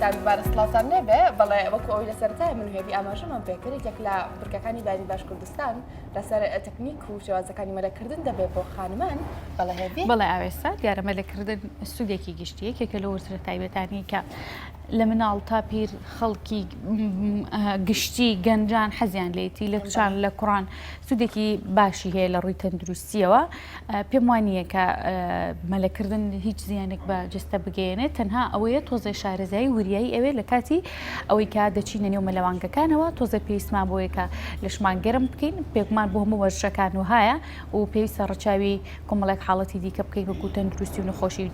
کوردستان دوبارە سڵاتان نەبێ بەڵێ وەکو ئەوی لەسەرتای من هێبی ئاماژەمان پێکرد یەک لە بڕکەکانی بانی باش کوردستان لەسەر تەکنیک و شێوازەکانی مەلەکردن دەبێت بۆ خانمان بەڵێ هێبی بەڵێ ئاوێستا دیارە مەلەکردن سوودێکی گشتیە کێکە لە وەرزرە تایبەتانی کە لە مناڵ تا پیر خەڵکی گشتی گەنجان حەزیان لێتی لە کچان لە کوڕان سوودێکی باشی هەیە لە ڕووی تەندروستیەوە پێم وانییە کە مەلەکردن هیچ زیانێک بە جستە بگەێنێت تەنها ئەوەیە تۆزە شارەزایی وریایی ئەوێ لە کاتی ئەوەی کە دەچینە نێو مەلەوانگەکانەوە تۆزە پێویستمان بۆیە کە لە شمان گەرم بکەین پێکمان بۆ هەموو وەرزشەکان وهایە و پێویستە ڕەچاوی کۆمەڵێک حاڵەتی دیکە بکەین وەکو تەندروستی و نەخۆشی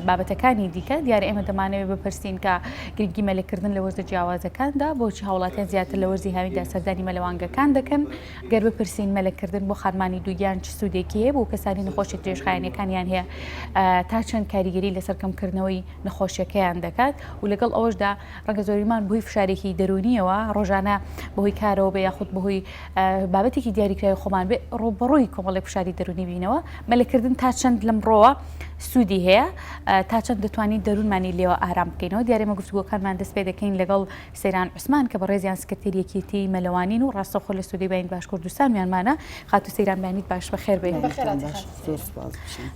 بابەتەکانی دیکە دیارە ئێمە دەمانەوێت بپرسین کە گرنگی مەلەکردن لە وەرزە جیاوازەکاندا بۆچی هاوڵاتیان زیاتر لە وەرزی هاویندا سەردانی مەلەوانگەکان دەکەن گەر بپرسین مەلەکردن بۆ خانمانی دووگیان چ سوودێکی هەیە بۆ کەسانی نەخۆشی درێژخایەنەکانیان هەیە تا چەند کاریگەری لەسەر کەمکردنەوەی نەخۆشیەکەیان دەکات و لەگەڵ ئەوەشدا ڕەنگە زۆریمان بۆی فشارێکی دەرونیەوە ڕۆژانە بەهۆی کارەوە بە یاخود بەهۆی بابەتێکی دیاریکراوی خۆمان بێ ڕوبەڕووی کۆمەڵێک فشاری دەرونی بینەوە مەلەکردن تا چەند لەم ڕۆوە سوودی هەیە تا چەند دەتوانین دەروونمانی لێوە ئارام بکەینەوە دیارێمە گفتوگۆکانمان دەست پێ دەکەین لەگەڵ سەیران عوسمان کە بە ڕێزیان سکرتێریەکێتی مەلەوانین و ڕاستەخۆ لە سوودی باین باش کوردستان میانمانە خاتو سەیران بیانیت باش بەخێر بێن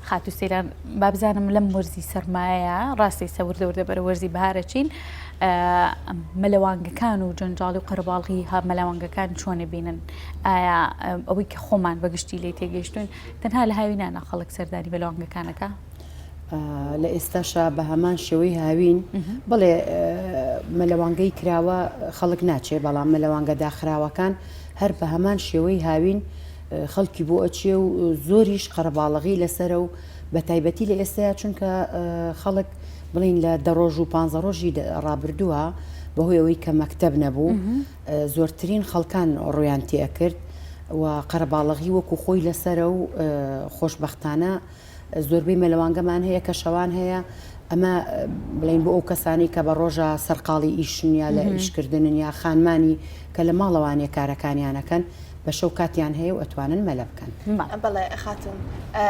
خاتو سەیران با بزانم لەم وەرزی سەرمایە ڕاستی سەوردەوردە بەرە وەرزی بەهارەچین مەلەوانگەکان و جەنجاڵی و قەرەباڵغی مەلەوانگەکان چۆنە بینن ئایا ئەوەی کە خۆمان بەگشتی لێ تێگەیشتون تەنها لە هاوینانە خەڵک سەردانی مەلەوانگەکانەکە لە ئێستاشا بە هەمان شێوەی هاوین بڵێ مەلەوانگەی کراوە خەڵک ناچێ بەڵام مەلەوانگە داخراوەکان هەر بە هەمان شێوەی هاوین خەڵکی بۆ ئەچێ و زۆریش قەرەباڵغی لەسرە و بە تایبەتی لە ئێستایا چونکە خەڵک بڵین لە دەڕۆژ و 15 ڕۆژی ڕابردووە بەهۆی ئەوەی کە مەکتەب نەبوو زۆرترین خەڵکان ڕویان تێئەکرد و قەرەباڵغی وەکو خۆی لەسرە و خۆشبەختانە زۆربەی مەلەوانگەمان هەیە کە شەوان هەیە ئەمە بڵین بۆ ئەو کەسانی کە بە ڕۆژە سەرقاڵی ئیشن یا لە ئیشکردن یا خانمانی کە لە ماڵەوانێ کارەکانیانەکەن بە شەو کاتیان هەیە و ئەتوانن مەلە بکەن بەڵێ خاتون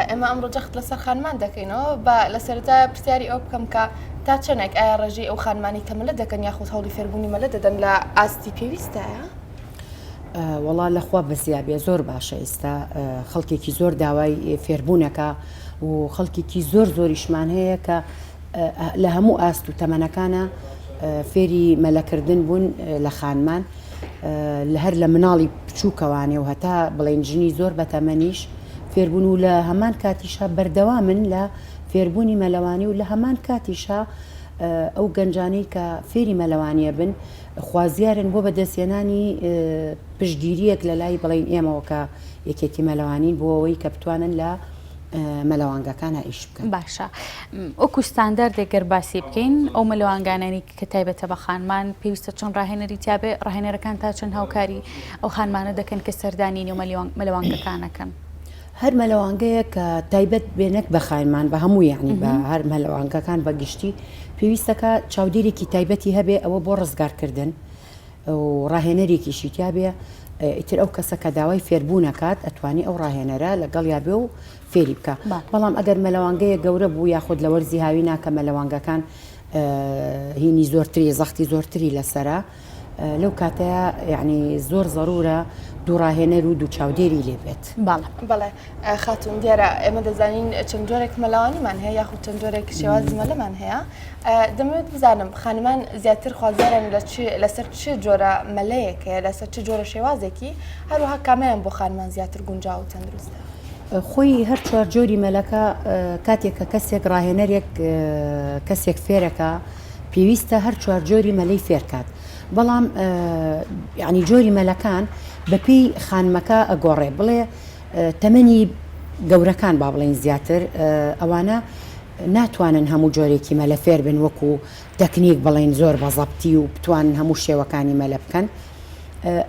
ئێمە ئەمڕۆ جەخت لەسەر خانمان دەکەینەوە بە لەسەرتا پرسیاری ئەو بکەم کە تا چەندێک ئایا ڕێژەی ئەو خانمانی کەمەلە دەکەن یاخود هەوڵی فێربوونی مەلە دەدەن لە ئاستی پێویستایە وەڵا لەخوا بەزیابێ زۆر باشە ئێستا خەڵکێکی زۆر داوای فێربوونەکە و خەڵکێکی زۆر زۆریشمان هەیە کە لە هەموو ئاست و تەمەنەکانە فێری مەلەکردن بوون لە خانمان لە هەر لە مناڵی بچووکەوانێ و هەتا بڵێن ژنی زۆر بەتەمەنیش فێربوون و لە هەمان کاتیشا بەردەوامن لە فێربوونی مەلەوانی و لە هەمان کاتیشا ئەو گەنجانەی کە فێری مەلەوانیە بن خوازیارن بۆ بەدەستێنانی پشتگیریەک لە لای بڵین ئێمەوە کە یەکێتی مەلەوانین بۆ ئەوەی کە بتوانن لە مەلەوانگەکانە ئیش بکەن باشە ئەوکو ستاندەردێک گەر باسی بکەین ئەو مەلەوانگانانی کە تایبەتە بە خانمان پێویستە چەند ڕاهێنەری تیاابێ ڕاهێنەرەکان تا چەند هاوکاری ئەو خانمانە دەکەن کە سەردانی نێو مەلەوانگەکانەکەن هەر مەلەوانگەیە کە تایبەت بێنێک بە خانمان بە هەموو یعنی بە هەر مەلەوانگەکان بە گشتی پێویستەکە چاودێرێکی تایبەتی هەبێ ئەوە بۆ ڕزگارکردن و ڕاهێنەرێکیشی تیاابێ ئیتر ئەو کەسە کە داوای فێربوونەکات ئەتوانی ئەو ڕاهێنەرە لەگەڵ یابێ و فێری بکە بەڵام ئەگەر مەلەوانگەیە گەورە بوو یاخود لە وەرزی هاوی ناکە مەلەوانگەکان هینی زۆرتری زەختی زۆرتری لەسرە لەو کاتەیە یعنی زۆر ضرورە دوو ڕاهێنەر و دوو چاودێری لێ بێت بەڵێ خاتون دیارە ئێمە دەزانین چەند جۆرێک مەلەوانیمان هەیە یاخود چەند جۆرێک شێوازی مەلەمان هەیە دەمەوێت بزانم خانمان زیاتر خوازیارن لەسەر چ جۆرە مەلەیەکەیە لەسەر چ جۆرە شێوازێکی هەروەها کامیان بۆ خانمان زیاتر گونجاو و تەندروستە خۆی هەر چوار جۆری مەلەکە کاتێککە کەسێک ڕاهێنەرێک کەسێک فێرەکە پێویستە هەر چوار جۆری مەلەی فێرکات بەڵام یعنی جۆری مەلەکان بەپێی خانمەکە ئەگۆڕێ بڵێ تەمەنی گەورەکان با بڵێن زیاتر ئەوانە ناتوانن هەموو جۆرێکی مەلە فێر بن وەکو تەکنیک بڵێن زۆر بەزەبتی و بتوانن هەموو شێوەکانی مەلە بکەن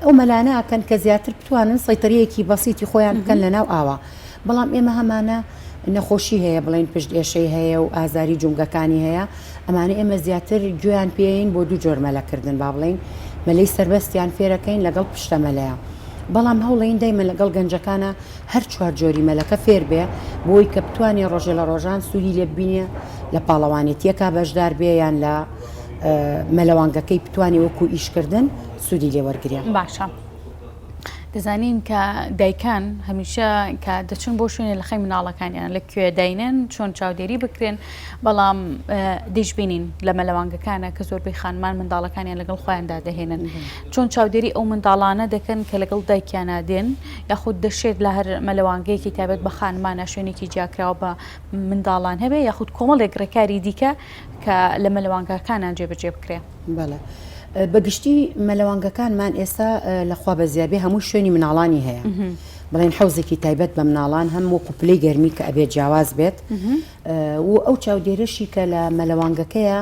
ئەو مەلانەکەن کە زیاتر بتوانن سەیتەریەکی بەسیتی خۆیان بکەن لەناو ئاوا بەڵام ئێمە هەمانە نەخۆشی هەیە بڵێن پشت ئێشەی هەیە و ئازاری جونگەکانی هەیە ئەمانە ئێمە زیاتر گوێیان پێین بۆ دوو جۆر مەلەکردن با بڵێن مەلەی سربەستیان فێرەکەین لەگەڵ پشتە مەلەیە بەڵام هەوڵین دایمە لەگەڵ گەنجەکانە هەر چوار جۆری مەلەکە فێر بێ بۆی کە بتوانێ ڕۆژێ لە ڕۆژان سووری لێ ببینێ لە پاڵەوانێتیەکە بەشدار بێ یان لە مەلەوانگەکەی بتوانێت وەکو ئیشکردن سوودی لێ وەرگرێ. باشە. دەزانین کە دایکان هەمیشە کە دەچن بۆ شوێنێ لە خەی مناڵەکانیان لەکوێ داینن چۆن چاودێری بکرێن بەڵام دەیشبینین لە مەلەوانگەکانە کە زۆربەی خانمان منداڵەکانیان لەگەڵ خۆیاندا دەهێنن چۆن چاودێری ئەو منداڵانە دەکەن کە لەگەڵ دایکیانە دێن یاخود دەشێت لە هەر مەلەوانگەیەکی تایبەت بە خانمانە شوێنێکی جیاکراوە بە منداڵان هەبێ یاخود کۆمەڵێک ڕێکاری دیکە کە لە مەلەوانگەکانان جێبەجێ بکرێ. بەڵێ. بەگشتی مەلەوانگەکانمان ئێستا لەخوا بە زیابێ هەموو شوێنی مناڵانی هەیە بڵێن حوزێکی تایبەت بە مناڵان هەم وەکو پلەی گەرمی کە ئەبێت جیاواز بێت و ئەو چاودێرەشی کە لە مەلەوانگەکەیە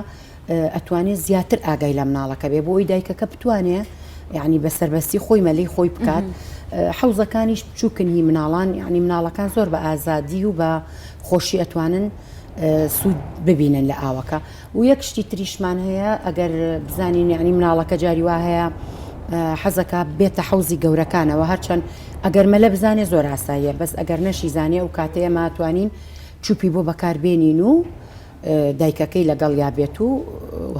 ئەتوانێت زیاتر ئاگای لە مناڵەکە بێ بۆ ئەوی دایکەکە بتوانێت یعنی بەسەربەستی خۆی مەلەی خۆی بکات حوزەکانیش بچووکنی مناڵان یعنی مناڵەکان زۆر بە ئازادی و بە خۆشی ئەتوانن سوود ببینن لە ئاوەکە و یەک شتی تریشمان هەیە ئەگەر بزانین یعنی مناڵەکە جاری وا هەیە حەزەکە بێتە حوزی گەورەکانەوە هەرچەند ئەگەر مەلە بزانێ زۆر ئاساییە بەس ئەگەر نەشی زانێ و کاتەیە ماتوانین چوپی بۆ بەکاربێنین و دایکەکەی لەگەڵ یابێت و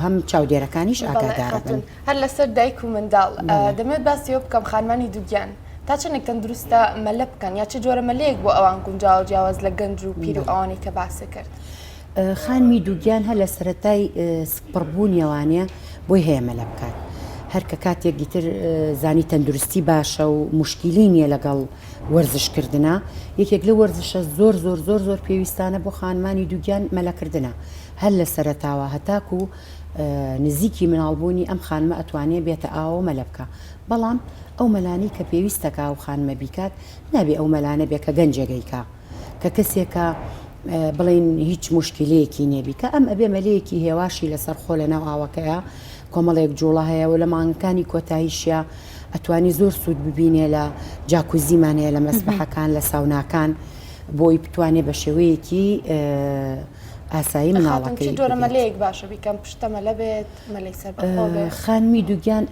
هەم چاودێرەکانیش ئاگادارە بن. هەر لەسەر دایک و منداڵ دەمێت باسیەوە بکەم خانمانی دووگیان تا چنێک تەندروستە مەلە بکەن یا چه جۆرە مەلەیەک بۆ ئەوان گونجاو جیاواز لە گەنج و پیر و ئەوانەی کە باسە کرد. خانمی دووگیان هەر لە سەرەتای سپڕبوونیەوانە بۆی هەیە مەلە بکات هەر کە کاتێک دیتر زانی تەندروستی باشە و مشکیلی نییە لەگەڵ وەرزشکردنە یەکێک لە وەرزشە زۆر زۆر زۆر زۆر پێویستانە بۆ خانمانی دووگیان مەلەکردنە هەر لە سەرەتاوە هەتاکو و نزیکی مناڵبوونی ئەم خانمە ئەتوانێت بێتە ئاوە مەلە بکە بەڵام ئەو مەلانی کە پێویستەکە و خانمە بیکات نابێ ئەو مەلانە بێ کە گەنجێگەیکە کە کەسێکە بڵین هیچ مشکلەیەکی نێبی کە ئەم ئەبێ مەلەیەکی هێواشی لەسەر خۆ لە ناو ئاوەکەیە کۆمەڵێک جوڵە هەیە و لە مانگەکانی کۆتاییشە ئەتوانی زۆر سوود ببینێ لە جاکوزیمان هەیە لە مەسبەحەکان لە ساوناکان بۆی بتوانێت بە شێوەیەکی ئاسایی مناڵەکەی جۆرە مەلەیەک باشە بیکەم پشتە مەلە بێت مەلەی سەربەخۆ بێت. خانمی دووگیان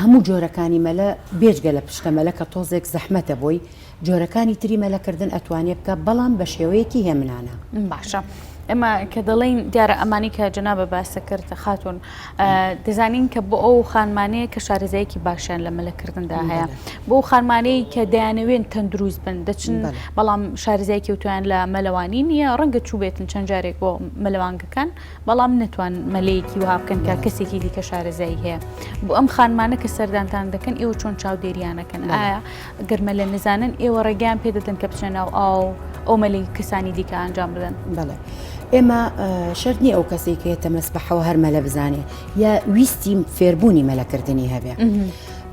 هەموو جۆرەکانی مەلە بێجگە لە پشتە مەلە کە تۆزێک زەحمەتە بۆی جۆرەکانی تری مەلەکردن ئەتوانێت بکە بەڵام بە شێوەیەکی هێمنانە. باشە. ئەمە کە دەڵێن دیارە ئەمانی کە جەنابە باسە کرد خاتون دەزانین کە بۆ ئەو خانمانەیە کە شارەزایەکی باشیان لە مەلەکردندا هەیە بۆ خانمانەی کە دەیانەوێن تەندروست بن دەچن بەڵام شارەزایەکی وتویان لە مەلەوانی نییە ڕەنگە چوو بێتن چەند جارێک بۆ مەلەوانگەکان بەڵام نتوان مەلەیەکی وها بکەن کە کەسێکی دیکە شارەزایی هەیە بۆ ئەم خانمانە کە سەردانتان دەکەن ئێوە چۆن چاودێریانەکەن ئایا گەرمە لە نزانن ئێوە ڕێگەیان پێ دەدەن کە بچێنە ئەو مەلەی کەسانی دیکە ئەنجام بدەن. بەڵێ ئێمە شەرنی ئەو کەسێک کێتە مەسبەحەوە هەر مەلە بزانێ یا ویستی فێربوونی مەلەکردنی هەبێ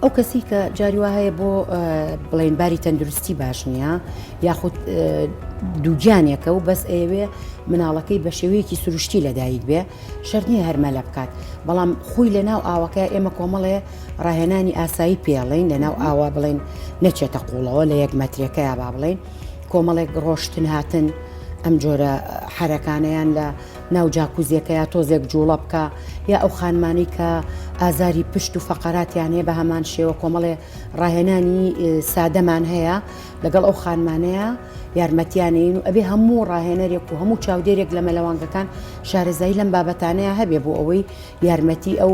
ئەو کەسی کە جاریوا هەیە بۆ بڵێن باری تەندروستی باش نییە یاخود دووگیانێکە و بەس ئێوێ مناڵەکەی بە شێوەیەکی سروشتی لەدایک بێ شەرنی هەر مەلە بکات بەڵام خۆی لە ناو ئاوەکە ئێمە کۆمەڵێ ڕاهێنانی ئاسایی پێڵین لە ناو ئاوا بڵێن نەچێتە قوڵەوە لە یەک مەترەکەیە با بڵێن کۆمەڵێک ڕۆشتن هاتن ئەم جۆرە حرەکانیان لە ناو جاکوزیەکە یا تۆزێک جوڵە بکە یا ئەو خانمانی کە ئازاری پشت و فەقەراتیان هەیە بە هەمان شێوە کۆمەڵێ ڕاهێنانی سادەمان هەیە لەگەڵ ئەو خانمانەیە یارمەتیانین و ئەبێ هەموو ڕاهێنەرێک و هەموو چاودێرێک لە مەلەوانگەکان شارەزایی لەم بابەتانەیە هەبێ بۆ ئەوەی یارمەتی ئەو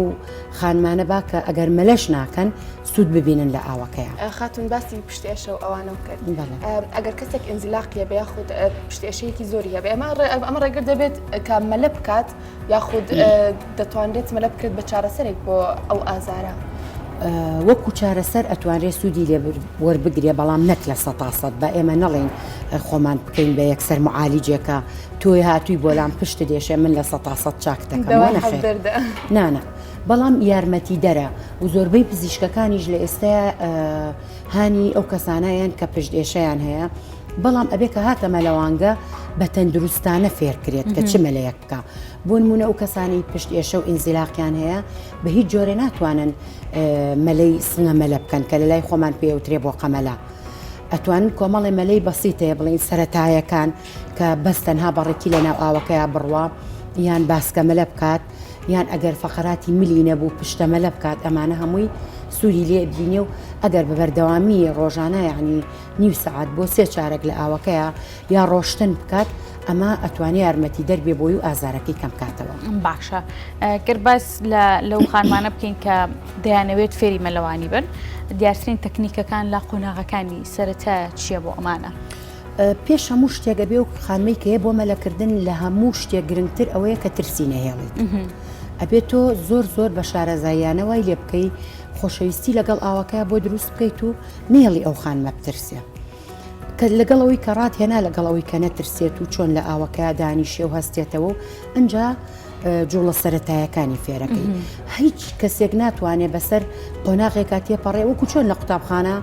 خانمانە با کە ئەگەر مەلەش ناکەن سوود ببینن لە ئاوەکەیە. خاتون باسی پشتێشە و ئەوانە کرد ئەگەر کەسێک ئینزیلاقیە بە یاخود پشتێشەیەکی زۆری هەبێ ئەمە ڕێگر دەبێت کە مەلە بکات یاخود دەتوانرێت مەلە بکرێت بە چارەسەرێک بۆ ئەو ئازارە. وەکو چارەسەر ئەتوانرێت سوودی لێ وەربگرێ بەڵام نەک لە 100% بە ئێمە نەڵێن خۆمان بکەین بە یەکسەر معالیجێکە تۆی هاتووی بۆ لام پشت دێشێ من لە 100% چاک دەکەم نانە بەڵام یارمەتی دەرە و زۆربەی پزیشکەکانیش لە ئێستاە هانی ئەو کەسانایان کە پشتێشەیان هەیە بەڵام ئەبێ کە هاتە مەلەوانگە بە تەندروستانە فێرکرێت کە چ مەلەیەک بکە بۆ نمونە ئەو کەسانی پشتێشە و ئینزیلاقیان هەیە بە هیچ جۆرە ناتوانن مەلەی سنگە مەلە بکەن کە لە لای خۆمان پێوترێ بۆ قەمەلا ئەتوانن کۆمەڵی مەلەی بەسیتەیە بڵین سەرەتایەکان کە بەس تەنها بەڕێکی لە ناو ئاوەکەیە بڕوا یان باسکە مەلە بکات یان ئەگەر فەقەراتی ملی نەبوو پشتە مەلە بکات ئەمانە هەمووی سووری لێ بینێ و ئەگەر بە بەردەوامی ڕۆژانە یعنی نیو سەعات بۆ 3 چارەك لە ئاوەکەیە یا ڕۆشتن بکات ئەمە ئەتوانێت یارمەتی دەربێ بۆی و ئازارەکەی کەم کاتەوە. باشە گەرباس لەو خانمانە بکەین کە دەیانەوێت فێری مەلەوانی بن دیارترین تەکنیکەکان لە قۆناغەکانی سەرەتا چییە بۆ ئەمانە؟ پێش هەموو شتێک ئەبێ و خانمەی کە هەیە بۆ مەلەکردن لە هەموو شتێک گرنگتر ئەوەیە کە ترسی نەهێڵیت. ئەبێت تۆ زۆر بە شارەزاییانەوەی لێ بکەی خۆشەویستی لەگەڵ ئاوەکە بۆ دروست بکەیت و نێڵی ئەو خانمە بترسێ. کە لەگەڵەوەی کە ڕاتهێنا لەگەڵەوەی کە نەترسێت و چۆن لە ئاوەکە دانیشێ و هەستێتەوە و ئەنجا جوڵە سەرەتایەکانی فێرەکەی. هیچ کەسێک ناتوانێت بەسەر قۆناغێکا تێپەڕێ وەکو چۆن لە قوتابخانە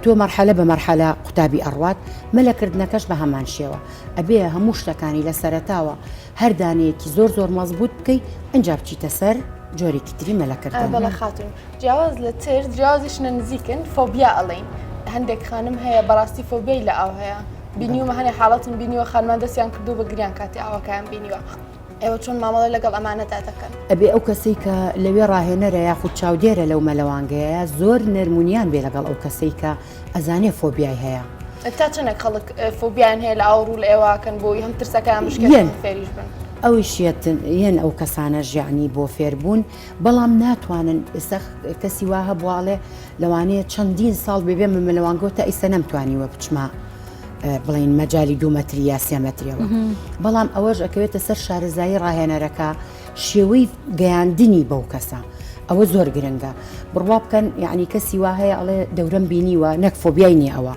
تۆ مەرحەلە بە مەرحەلە قوتابی ئەڕوات مەلەکردنەکەش بە هەمان شێوە ئەبێ هەموو شتەکانی لە سەرەتاوە هەردانەیەکی زۆر مەزبوط بکەی ئەنجا بچیتە سەر جۆرێکی تری مەلەکردن. بەڵێ خاتون جیاواز لە تر جیاوازیش نزیکن فۆبیا ئەڵین هەندێک خانم هەیە بەڕاستی فۆبیای لە ئاو هەیە بینیومە هەنێ حاڵەتم بینیوە خانمان دەستیان کردو بە گریان کاتی ئاوەکەیان بینیوە ئێوە چۆن مامەڵی لەگەڵ ئەمانەدا دەکەن؟ ئەبێ ئەو کەسەی کە لەوێ ڕاهێنەرە یاخود چاودێرە لەو مەلەوانگەیە زۆر نەرمونیان بێ لەگەڵ ئەو کەسەی کە ئەزانێ فۆبیای هەیە. تا چنێک خەڵک فۆبیان هەیە لە ئاوڕوو لە ئێواکەن بۆی هەم ترسەکەیان مشکێن فێریش بن. ئەویشیەتن یەن ئەو کەسانە ژیانی بۆ فێربوون بەڵام ناتوانن ئێستا کەسی وا هەبواڵێ لەوانەیە چەندین ساڵ بێبێ مەلەوانگۆتە ئیستا نەمتوانیوە بچمە بڵین مەجای 2 مەتری یا 3 مەتریەوە بەڵام ئەوەش ئەکەوێتە سەر شارەزایی ڕاهێنەرەکە شێوەی گەیاندنی بەو کەسە ئەوە زۆر گرنگە بڕوا بکەن یعنی کەسی وا هەیە ئەڵێ دەورەم بینیوە نەک فۆبیای نیە ئەوە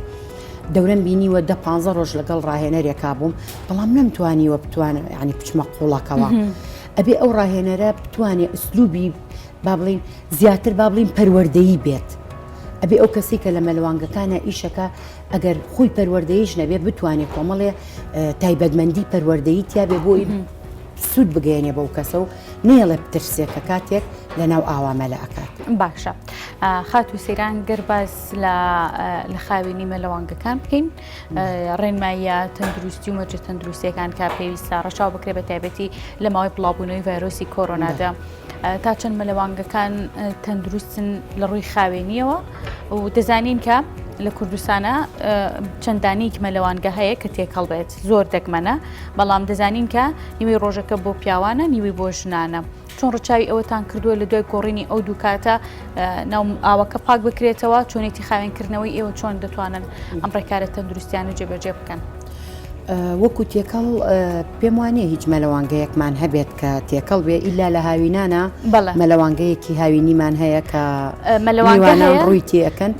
دەورەم بینیوە 10-15 ڕۆژ لەگەڵ ڕاهێنەرێکا بووم بەڵام نەمتوانیوە بتوانم ینی بچمە قوڵەکەوە ئەبێ ئەو ڕاهێنەرە بتوانێت ئوسلوبی با بڵین زیاتر با بڵین پەروەردەیی بێت ئەبێ ئەو کەسی کە لە مەلەوانگەکانە ئیشەکە ئەگەر خۆی پەروەردەییش نەبێت بتوانێت کۆمەڵێ تایبەتمەندی پەروەردەیی تیا بێ بۆی سوود بگەێنێ بەو کەسە و نێڵێ بترسێکە کاتێک لە ناو ئاوامەلە ئەکات. باشە خاتو سەیران گەرباز لە خاوێنی مەلەوانگەکان بکەین ڕێنماییە تەندروستی و مەرجە تەندروستیەکان کە پێویستە ڕەچاو بکرێت بە تایبەتی لە ماوەی بڵاوبوونەوەی ڤایرۆسی کۆرۆنادا تا چەند مەلەوانگەکان تەندروستن لە ڕووی خاوێنیەوە و دەزانین کە لە کوردستانە چەندانێک مەلەوانگە هەیە کە تێکەڵ بێت زۆر دەگمەنە بەڵام دەزانین کە نیوەی ڕۆژەکە بۆ پیاوانە نیوەی بۆ ژنانە چۆن ڕەچاوی ئەوەتان کردووە لە دوای گۆڕینی ئەو دوو کاتە ناو ئاوەکە پاک بکرێتەوە چۆنێتی خاوێنکردنەوەی ئێوە چۆن دەتوانن ئەم ڕێکارە تەندروستیانە جێبەجێ بکەن. وەکو تێکەڵ پێم وانێ هیچ مەلەوانگەیەکمان هەبێت کە تێکەڵ بێ ئیلا لە هاوینانە مەلەوانگەیەکی هاوینیمان هەیە کە مەلەوانگەیان ڕووی تێەکەن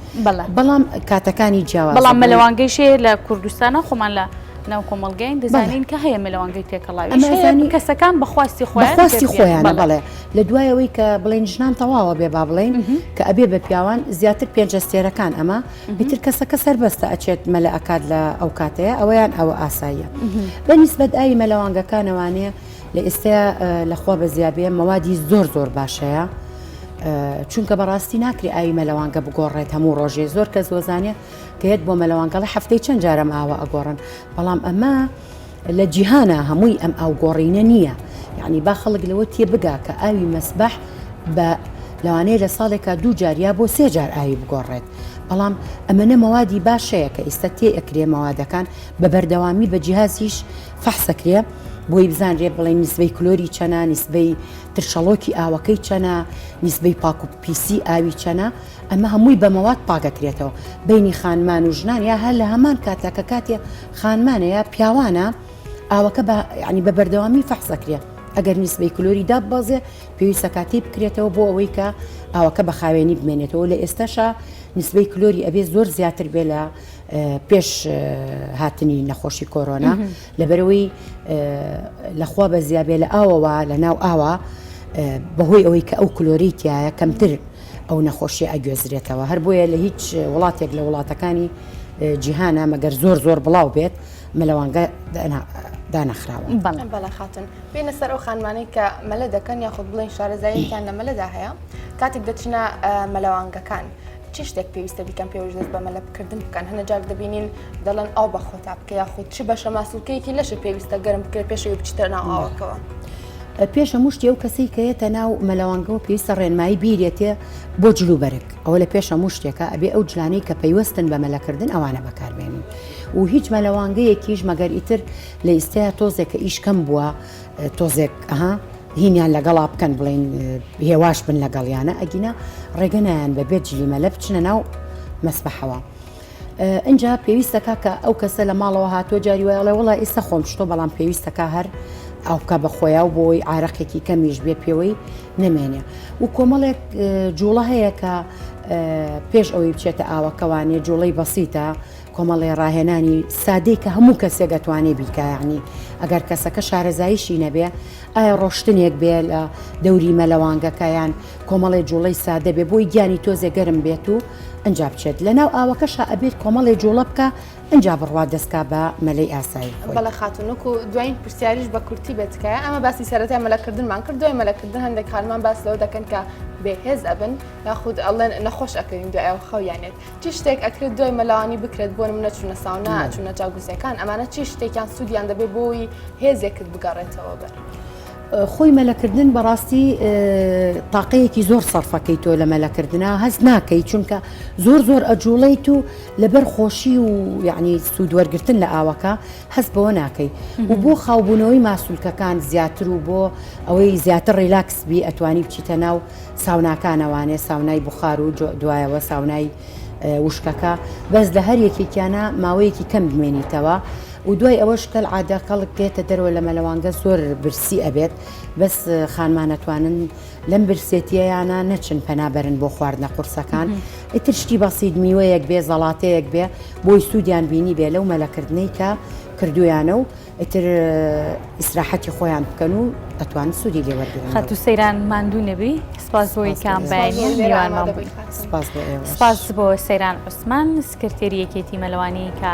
بەڵام کاتەکانی جیاواز بەڵام مەلەوانگەی شێ لە کوردستانە خۆمان لە ناو کۆمەڵگەین دەزانین کە هەیە مەلەوانگەی تێکەڵاوی کەسەکان بەخواستی خۆیانە بەڵێ لە دوایەوەی کە بڵین ژنان تەواوە بێ با بڵین کە ئەبێ بە پیاوان زیاتر پێنجەستێرەکان ئەمە ئیتر کەسەکە سەربەستە ئەچێت مەلە ئەکات لە ئەو کاتەیە ئەوەیان ئەوە ئاساییە بەنسبەت ئاوی مەلەوانگەکانەوانەیە لە ئێستا لەخوا بە زیابێ مەوادی زۆر باشەیە چونکە بەڕاستی ناکری ئاوی مەلەوانگە بگۆڕێت هەموو ڕۆژێ زۆر کەس وەزانێ کەیت بۆ مەلەوانگەڵە هەفتەی چەند جارەم ئاوە ئەگۆڕن بەڵام ئەمە لە جیهانە هەمووی ئەم ئاوگۆڕینە نییە یعنی با خەڵک لەوە تێ بگا کە ئاوی مەسبەح بە لەوانەیە لە ساڵێکا 2 جار یا بۆ 3 جار ئاوی بگۆڕێت بەڵام ئەمەنە مەوادی باشەیە کە ئێستا تێ ئەکرێ مەوادەکان بە بەردەوامی بە جیهازیش فەحسەکرێ بۆی بزانرێ بڵێ نیسبەی کلۆری چەنە نیسبەی ترشەڵۆکی ئاوەکەی چەنە نیسبەی پاک و پیسی ئاوی چەنە ئەمە هەمووی بە مەواد پاگەکرێتەوە بینی خانمان و ژنان یا هەر لە هەمان کاتە کە کاتێ خانمانەیە پیاوانە ئاوەکە ینی بە بەردەوامی فەحسەکرێ ئەگەر نیسبەی کلۆری داببازێ پێویستە کاتی بکرێتەوە بۆ ئەوەی کە ئاوەکە بە خاوێنی بمێنێتەوە لە ئێستاشا نیسبەی کلۆری ئەبێ زۆر زیاتر بێ لە پێش هاتنی نەخۆشی کۆرۆنا لەبەرەوەی لەخوا بە زیابێ لە ئاوەوە لە ناو ئاوە بەهۆی ئەوەی کە ئەو کلۆریتیایە کەمتر ئەو نەخۆشی ئەگوێزرێتەوە هەر بۆیە لە هیچ وڵاتێک لە وڵاتەکانی جیهانە مەگەر زۆر بڵاو بێت مەلەوانگە دانەخراوە. بەڵێ خاتون بینە سەر ئەو خانمانەی کە مەلە دەکەن یاخود بڵین شارەزاییان لە مەلەدا هەیە کاتێک دەچنە مەلەوانگەکان چی شتێک پێویستە بیکەن پێویست دەست بە مەلە بکردن بکەن هەنە جار دەبینین دەڵێن ئەو بە خۆتا بکە یاخود چی بەشە ماسوولکەیەکی لەشە پێویستە گەرم بکرێت پێشەوەی بچیتە ناو ئاوەکەوە. پێشە مشتی ئەو کەسەی کە هێتە ناو مەلەوانگەوە پێویستە ڕێنمایی بیرێتێ بۆ جلوبەرێک ئەوە لە پێشە مشتێکە ئەبێ ئەو جلانەی کە پەیوەستن بە مەلەکردن ئەوانە بەکاربێنین و هیچ مەلەوانگەیەکیش مەگەر ئیتر لە ئیستەیە تۆزێکە ئیش کەم بووە تۆزێک هینیان لەگەڵا بکەن بڵێن هێواش بن لەگەڵیانە ئەگینە ڕێگەنیان بەبێ جلیمەلە بچنە ناو مەسبەحەوە. اینجا پێویستەکە کە ئەو کەسە لە ماڵەوە هاتووە جاری وایڵێ وڵا ئێستا خۆم شتۆ بەڵام پێویستەکە هەر ئەو بکە بەخۆیە و بۆی ئارەقێکی کەمیش بێ پێوەی نمێنێ و کۆمەڵێک جوڵە هەیە کە پێش ئەوەی بچێتە ئاوەکەوانێ جوڵەی بەسیتە کۆمەڵی ڕاهێنانی سادەی کە هەموو کەسێک دەتوانێت بیکایانی ئەگەر کەسەکە شارەزاییشی نەبێ ئایا ڕۆشتنێک بێ لە دەوری مەلەوانگەکەیان کۆمەڵی جوڵەی سادە بێ بۆی گیانی تۆزێ گەرم بێت و ئەنج بچێت لە ناو ئاوەکەشە ئەبێت کۆمەڵی جوڵە بکە ئەنجا بڕوا دەستکا بە مەلەی ئاسایی بەڵە خاتونک و دوایین پرسیاریش بە کورتی بێتکە ئەمە باسی سەرەتا مەلەکردنمان کرد دوای مەلەکردن هەندێک خانمان باس لەوە دەکەن کە بێهێز ئەبن یاخود ئەڵێن نەخۆش ئەەکەین دوای خەویانێت چی شتێک ئەکرێت دوای مەلەوانی بکرێت بۆ منە چوونە ساونا چوونە جاگوزەکان ئەمانە چی شتێکیان سوودیان دەبێت بۆی هێزێکت بگەڕێتەوە بەر. خۆی مەلەکردن بەڕاستی تاقەیەکی زۆر سەرفەکەی تۆ لە مەلەکردنا هەست ناکەی چونکە زۆر ئەجوڵیت و لەبەر خۆشی و یعنی سوودوەرگرتن لە ئاوەکە هەست بەوە ناکەی و بۆ خاوبوونەوەی ماسوولکەکان زیاتر و بۆ ئەوەی زیاتر ڕیلاکس بی ئەتوانی بچیتە ناو ساوناکانەوانێ ساونای بخار و دوایەوە ساونای وشکەکە بەس لە هەر یەکێکیانە ماوەیەکی کەم بمێنیتەوە و دوای ئەوەش کەل عادە کەڵک دێتە دەرەوە لە مەلەوانگە زۆر برسی ئەبێت بەس خانمانەتوانن لەم برسێتیەیانە نەچن پەنابەرن بۆ خواردنە قورسەکان ئیتر شتی بەسیید میوەیەک بێ زەڵاتەیەک بێ بۆی سوودیان بینی بێ لەو مەلەکردنەی کە کردویانە و ئیتر ئیسراحەتی خۆیان بکەن و ئەتوان سوودی لێوەرگرن. خەت و سەیران ماندوو نەبی سپاس بۆی کامبینی میوانمان بووی. سپاس بۆ سەیران عوسمان سکرتێری یەکێتی مەلەوانی کە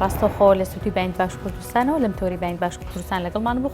ڕاستەوخۆ لە سووتی باین باش کوردستانەوە لەم تۆری باین باش کوردستان لەگەڵمان بوو.